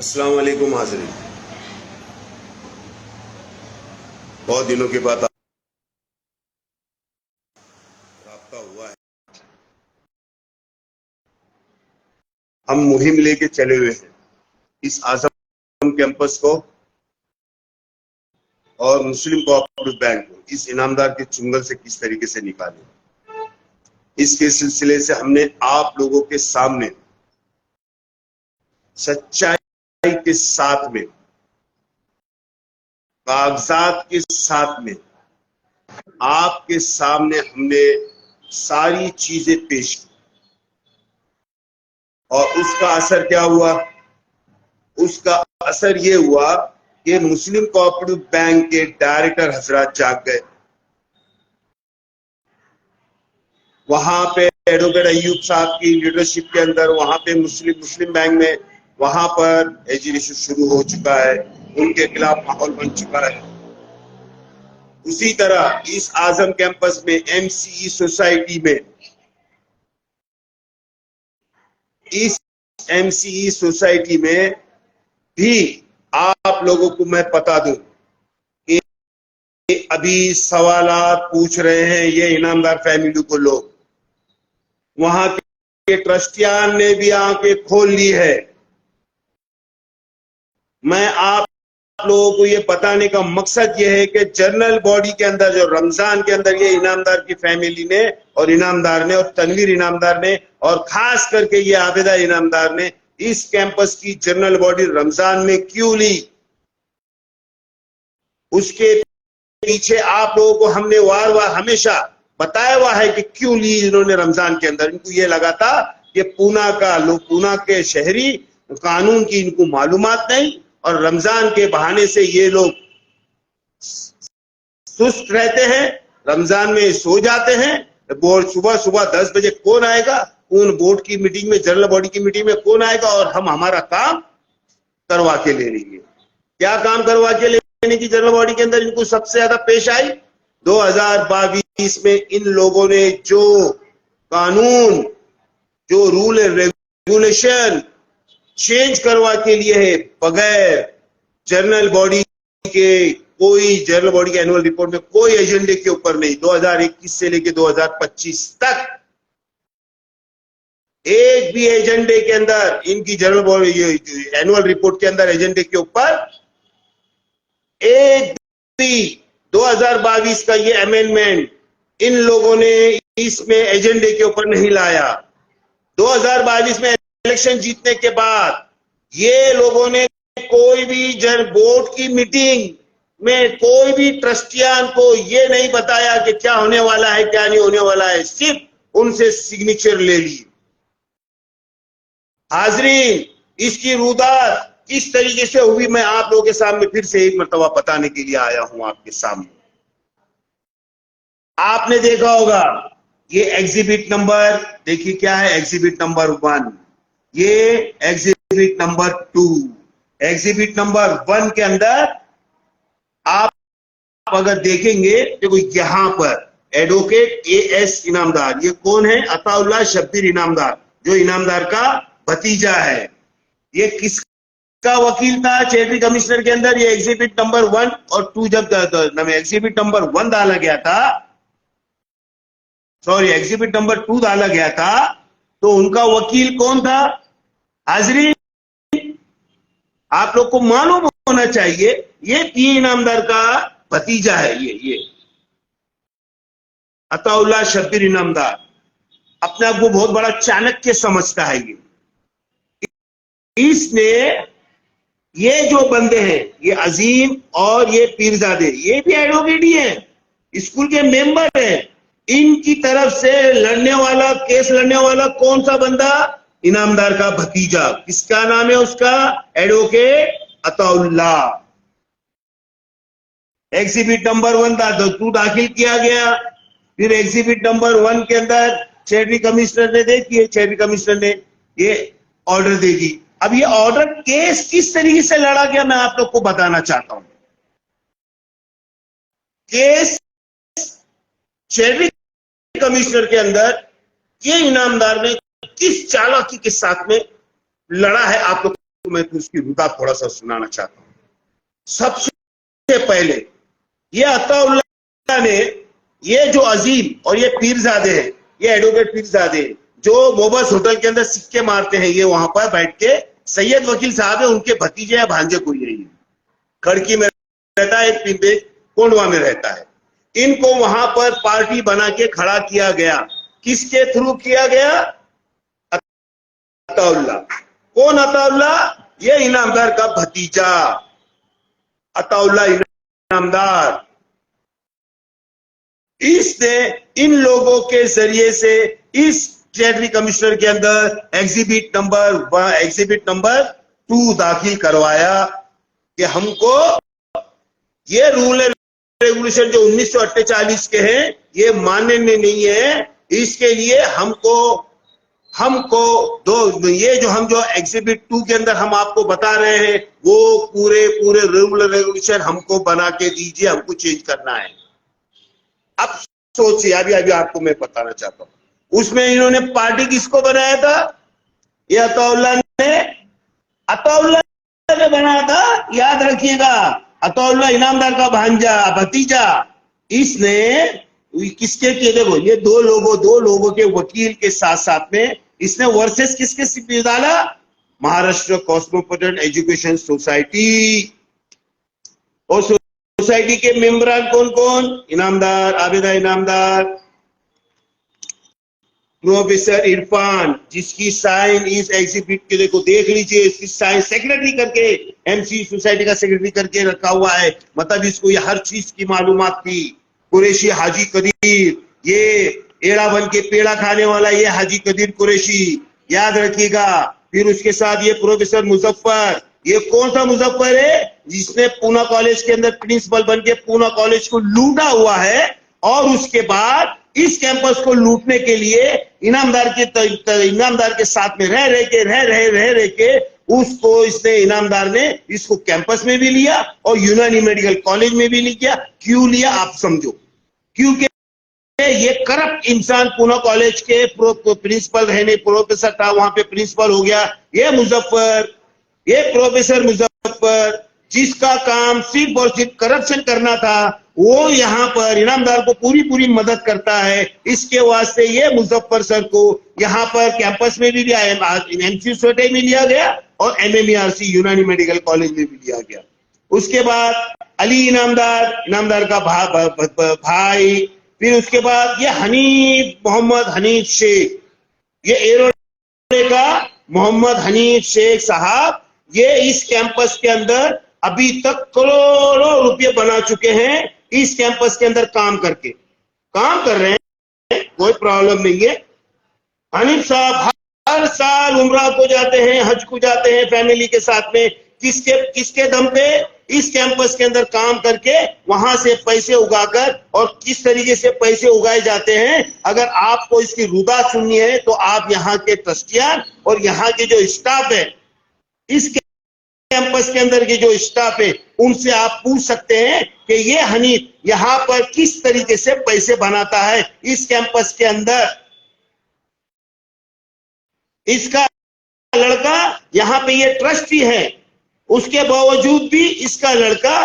अस्सलाम वालेकुम हाज़रीन। बहुत दिनों के बाद राब्ता हुआ है। हम मुहिम लेके चले हुए हैं इस आज़म कैंपस को और मुस्लिम कोऑपरेटिव बैंक को इस इनामदार के चुंगल से किस तरीके से निकालें। इसके सिलसिले से हमने आप लोगों के सामने सच्चाई के साथ में, कागजात के साथ में आपके सामने हमने सारी चीजें पेश की और उसका असर क्या हुआ? उसका असर ये हुआ कि मुस्लिम कोऑपरेटिव बैंक के डायरेक्टर हजरात जाग गए। वहां पे एडवोकेट अय्यूब साहब की लीडरशिप के अंदर वहां पे मुस्लिम बैंक में वहां पर एजिटेशन शुरू हो चुका है, उनके खिलाफ माहौल बन चुका है। उसी तरह इस आजम कैंपस में एमसीई सोसाइटी में, इस एमसीई सोसाइटी में भी आप लोगों को मैं बता दूं कि अभी सवालात पूछ रहे हैं ये इनामदार फैमिली को लोग। वहां के ट्रस्टियान ने भी आंखें खोल ली है। मैं आप लोगों को ये बताने का मकसद ये है कि जनरल बॉडी के अंदर जो रमजान के अंदर ये इनामदार की फैमिली ने और इनामदार ने और तनवीर इनामदार ने और खास करके ये आबिदा इनामदार ने इस कैंपस की जनरल बॉडी रमजान में क्यों ली, उसके पीछे आप लोगों को हमने वार वार हमेशा बताया हुआ है कि क्यों ली इन्होंने रमजान के अंदर। इनको ये लगा था कि पूना के शहरी कानून की इनको मालूमात नहीं और रमजान के बहाने से ये लोग सुस्त रहते हैं, रमजान में सो जाते हैं। बोर्ड सुबह सुबह 10 बजे कौन आएगा, कौन बोर्ड की मीटिंग में, जनरल बॉडी की मीटिंग में कौन आएगा और हम हमारा काम करवा के ले लेंगे। क्या काम करवा के लेने की जनरल बॉडी के अंदर इनको सबसे ज्यादा पेश आई? 2022 में इन लोगों ने जो कानून, जो रूल एंड रेगुलेशन चेंज करवा के लिए है बगैर जनरल बॉडी के, कोई जनरल बॉडी के एनुअल रिपोर्ट में कोई एजेंडे के ऊपर नहीं, 2021 से लेकर 2025 तक एक भी एजेंडे के अंदर इनकी जनरल बॉडी एनुअल रिपोर्ट के अंदर एजेंडे के ऊपर एक भी 2022 का ये अमेंडमेंट इन लोगों ने इसमें एजेंडे के ऊपर नहीं लाया। 2022 में इलेक्शन जीतने के बाद ये लोगों ने कोई भी बोर्ड की मीटिंग में कोई भी ट्रस्टियान को ये नहीं बताया कि क्या होने वाला है क्या नहीं होने वाला है, सिर्फ उनसे सिग्नेचर ले ली। हाजरीन, इसकी रुदात किस तरीके से हुई मैं आप लोगों के सामने फिर से एक मर्तबा बताने के लिए आया हूं आपके सामने। आपने देखा होगा ये एग्जिबिट नंबर, देखिए क्या है, एग्जिबिट नंबर 1, ये एग्जिबिट नंबर 2। एग्जिबिट नंबर 1 के अंदर आप अगर देखेंगे देखो यहां पर एडवोकेट एएस इनामदार, ये कौन है? अताउल्लाह शब्बीर इनामदार, जो इनामदार का भतीजा है। ये किसका वकील था चेयरमैन कमिश्नर के अंदर? ये एग्जिबिट नंबर 1 और 2 जब एग्जिबिट नंबर 1 डाला गया था, सॉरी एग्जिबिट नंबर 2 डाला गया था, तो उनका वकील कौन था? हाजरीन, आप लोग को मालूम होना चाहिए ये पी इनामदार का भतीजा है। ये अताउल्लाह शब्बीर इनामदार अपने आप को बहुत बड़ा चाणक्य समझता है। इसने ये जो बंदे हैं, ये अजीम और ये पीरजादे, ये भी एडवोकेट ही है, स्कूल के मेंबर है। इनकी तरफ से लड़ने वाला, केस लड़ने वाला कौन सा बंदा? इनामदार का भतीजा। किसका नाम है उसका? एडवोकेट अताउल्लाह। एग्जिबिट नंबर 1 2 दाखिल किया गया। फिर एग्जिबिट नंबर 1 के अंदर चेयरमैन कमिश्नर ने देखिए, चेयरमैन कमिश्नर ने ये ऑर्डर देगी। अब ये ऑर्डर केस किस तरीके से लड़ा गया मैं आप लोग को बताना चाहता हूं। केस चेयरमैन कमिश्नर के अंदर ये इनामदार ने किस चालाकी के साथ में लड़ा है आप लोग को आपको मैं उसकी रुदा थोड़ा सा सुनाना चाहता हूँ। सबसे पहले ये अताउल्लाह ने, ये जो अजीम और ये पीरजादे हैं, ये एडवोकेट पीरजादे जो मोबस होटल के अंदर सिक्के मारते हैं, ये वहां पर बैठ के सैयद वकील साहब है, उनके भतीजे या भांजे कोई नहीं, खड़की में रहता है, पिंपे कोंडवा में रहता है। इनको वहां पर पार्टी बना के खड़ा किया गया। किसके थ्रू किया गया? अताउल्लाह। कौन अताउल्लाह? ये इनामदार का भतीजा अताउल्लाह इनामदार। इसने इन लोगों के जरिए से इस टेरिटरी कमिश्नर के अंदर एग्जिबिट नंबर 2 दाखिल करवाया कि हमको ये रूल एंड रेगुलेशन जो 1948 के हैं ये मान्य नहीं है। इसके लिए हमको ये जो हम जो एग्जिबिट 2 के अंदर हम आपको बता रहे हैं वो पूरे रूल एंड रेगुलेशन हमको बना के दीजिए, हमको चेंज करना है। अब सोचिए, अभी आपको मैं बताना चाहता हूं, उसमें इन्होंने पार्टी किसको बनाया था? ये अताउल्लाह ने बनाया था। याद रखिएगा, अताउल्लाह इनामदार का भांजा, भतीजा। इसने किसके किए? देखो, ये दो लोगों के वकील के साथ साथ में इसने वर्सेस किसके डाला? Maharashtra cosmopolitan education society. और सोसाइटी के मेंबरान कौन कौन? इनामदार, आबिदा इनामदार, प्रोफेसर इरफान, जिसकी साइन इस एग्जिबिट के, देखो देख लीजिए, इसकी साइन सेक्रेटरी करके, एमसी सोसाइटी का सेक्रेटरी करके रखा हुआ है। मतलब इसको ये हर चीज की मालूमात थी। कुरैशी हाजी कदीर, ये एड़ा बन के पेड़ा खाने वाला ये हाजी कदीर कुरैशी, याद रखिएगा। फिर उसके साथ ये प्रोफेसर मुजफ्फर। ये कौन सा मुजफ्फर है? जिसने पूना कॉलेज के अंदर प्रिंसिपल बन के पूना कॉलेज को लूटा हुआ है, और उसके बाद इस कैंपस को लूटने के लिए इनामदार के साथ में रह के उसको इसने, इनामदार ने इसको कैंपस में भी लिया और यूनानी मेडिकल कॉलेज में भी लिया। क्यों लिया आप समझो? क्योंकि ये करप्ट इंसान पूना कॉलेज के प्रिंसिपल रहने, प्रोफेसर था, वहां पे प्रिंसिपल हो गया। ये प्रोफेसर मुजफ्फर, जिसका काम सिर्फ और सिर्फ करप्शन करना था, वो यहाँ पर इनामदार को पूरी मदद करता है। इसके वास्ते ये मुजफ्फर सर को यहाँ पर कैंपस में भी लिया, एमसी सोसाइटी में लिया गया और एमएमईआरसी यूनानी मेडिकल कॉलेज में भी लिया गया। उसके बाद अली इनामदार का भाई। फिर उसके बाद ये मोहम्मद हनीफ शेख, ये एरोडे का मोहम्मद हनीफ शेख साहब, ये इस कैंपस के अंदर अभी तक करोड़ों रुपए बना चुके हैं। इस कैंपस के अंदर काम कर रहे हैं, कोई प्रॉब्लम नहीं है। हनीफ साहब हर साल उम्रा को जाते हैं, हज को जाते हैं फैमिली के साथ में। किसके दम पे? इस कैंपस के अंदर काम करके वहां से पैसे उगाकर, और किस तरीके से पैसे उगाए जाते हैं, अगर आपको इसकी रुदा सुननी है तो आप यहाँ के ट्रस्टियान और यहाँ के जो स्टाफ है, इस कैंपस के अंदर के जो स्टाफ है, उनसे आप पूछ सकते हैं कि ये हनीफ यहाँ पर किस तरीके से पैसे बनाता है। इस कैंपस के अंदर इसका लड़का यहाँ पे ये ट्रस्टी है, उसके बावजूद भी इसका लड़का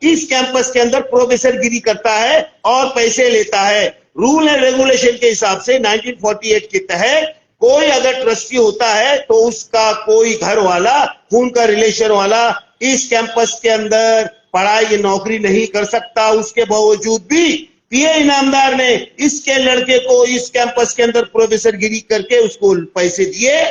इस कैंपस के अंदर प्रोफेसर गिरी करता है और पैसे लेता है। रूल एंड रेगुलेशन के हिसाब से 1948 के तहत कोई अगर ट्रस्टी होता है तो उसका कोई घर वाला, खून का रिलेशन वाला इस कैंपस के अंदर पढ़ाई नौकरी नहीं कर सकता। उसके बावजूद भी पीए इनामदार ने इसके लड़के को इस कैंपस के अंदर प्रोफेसर गिरी करके उसको पैसे दिए,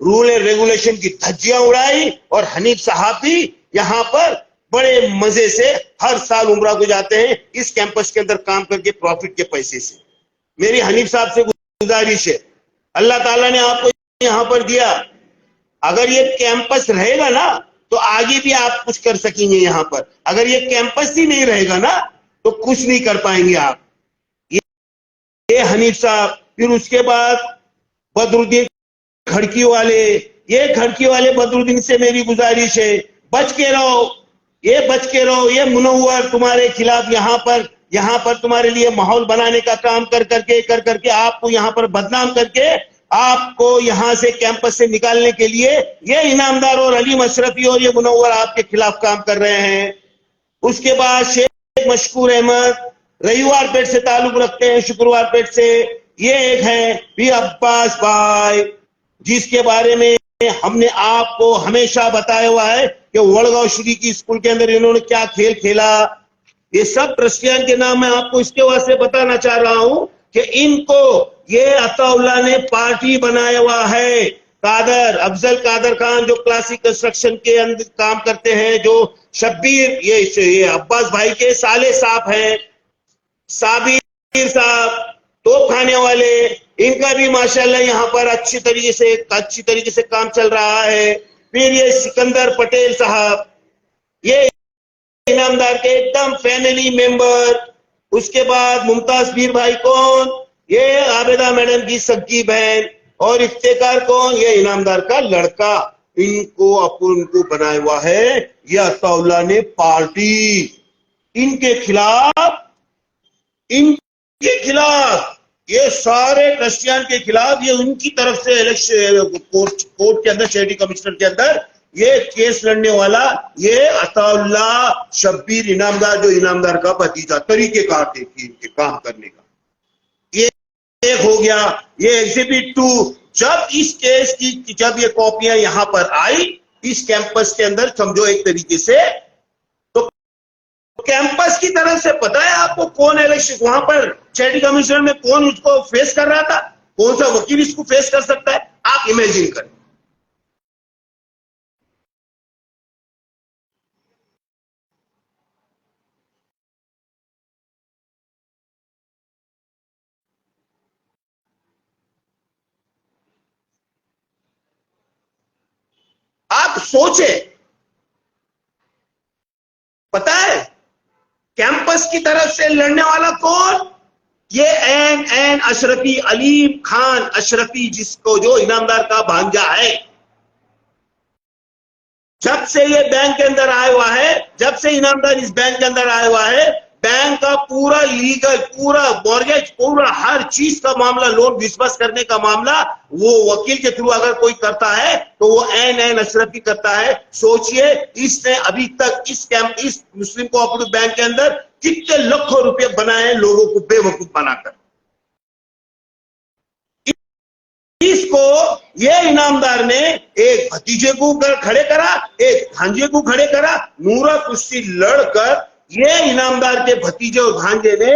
रूल एंड रेगुलेशन की धज्जियां उड़ाई, और हनीफ साहब भी यहाँ पर बड़े मजे से हर साल उम्रा को जाते हैं इस कैंपस के अंदर काम करके प्रॉफिट के पैसे से। मेरी हनीफ साहब से गुजारिश है, अल्लाह ताला ने आपको यहाँ पर दिया, अगर ये कैंपस रहेगा ना तो आगे भी आप कुछ कर सकेंगे यहाँ पर। अगर ये कैंपस ही नहीं रहेगा ना तो कुछ नहीं कर पाएंगे आप। ये हनीफ साहब। फिर उसके बाद बदरुद्दीन खड़की वाले बदरुद्दीन से मेरी गुजारिश है, बच के रहो। ये मुनव्वर तुम्हारे खिलाफ यहाँ पर तुम्हारे लिए माहौल बनाने का काम कर करके आपको यहाँ पर बदनाम करके आपको यहां से कैंपस से निकालने के लिए ये इनामदार और अलीम अशरफी और ये मुनव्वर आपके खिलाफ काम कर रहे हैं। उसके बाद शेख मशकूर अहमद रविवार पेट से ताल्लुक रखते हैं, शुक्रवार पेट से। ये एक है भी अब्बास भाई, जिसके बारे में हमने आपको हमेशा बताया हुआ है कि वड़गांव श्री की स्कूल के अंदर इन्होंने क्या खेल खेला। ये सब ट्रस्टियान के नाम मैं आपको इसके वास्ते बताना चाह रहा हूं कि इनको ये अताउल्लाह ने पार्टी बनाया हुआ है। कादर अफजल कादर खान जो क्लासिक कंस्ट्रक्शन के अंदर काम करते हैं, जो शब्बीर ये अब्बास भाई के साले साहब हैं, साबिर साहब तोप खाने वाले, इनका भी माशाल्लाह यहाँ पर अच्छी तरीके से काम चल रहा है। फिर ये सिकंदर पटेल साहब, ये इनामदार के एकदम फैमिली मेंबर। उसके बाद मुमताज पीर भाई कौन, ये आबिदा मैडम की सगी बहन, और इफ्तेकार कौन, ये इनामदार का लड़का। इनको अपन को बनाया हुआ है ये अताउल्लाह ने पार्टी। इनके खिलाफ ये सारे ट्रस्टियान के खिलाफ ये उनकी तरफ से इलेक्शन कोर्ट के अंदर, चैरिटी कमिश्नर के अंदर ये केस लड़ने वाला ये अताउल्लाह शब्बीर इनामदार, जो इनामदार का भतीजा, तरीकेकार देखिए इनके काम करने का। ये एक हो गया। ये एग्जिबिट 2, जब इस केस की जब ये कॉपियां यहां पर आई इस कैंपस के अंदर, समझो एक तरीके से, तो कैंपस की तरफ से पता है आपको कौन इलेक्शन वहां पर चैरिटी कमिश्नर में कौन उसको फेस कर रहा था, कौन सा वकील इसको फेस कर सकता है, आप इमेजिन करें। आप सोचे, पता है कैंपस की तरफ से लड़ने वाला कौन, ये एन अशरफी, अलीम खान अशरफी, जिसको जो इनामदार का भांजा है। जब से ये बैंक के अंदर आया हुआ है, जब से इनामदार इस बैंक के अंदर आया हुआ है, बैंक का पूरा लीगल, पूरा मॉर्गेज, पूरा हर चीज का मामला, लोन डिस्बर्स करने का मामला वो वकील के थ्रू अगर कोई करता है तो वो एन अशरफी करता है। सोचिए इसने अभी तक इस मुस्लिम कोऑपरेटिव बैंक के अंदर कितने लाखों रुपए बनाए हैं लोगों को बेवकूफ बनाकर। इसको ये इनामदार ने एक भतीजे को खड़े करा, एक भांजे को खड़े करा, नूरा कुश्ती लड़कर ये इनामदार के भतीजे और भांजे ने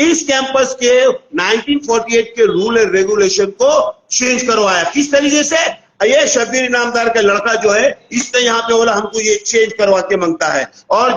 इस कैंपस के 1948 के रूल एंड रेगुलेशन को चेंज करवाया। किस तरीके से, ये शब्बीर इनामदार का लड़का जो है, इसने यहां पे बोला हमको ये चेंज करवा के मांगता है। और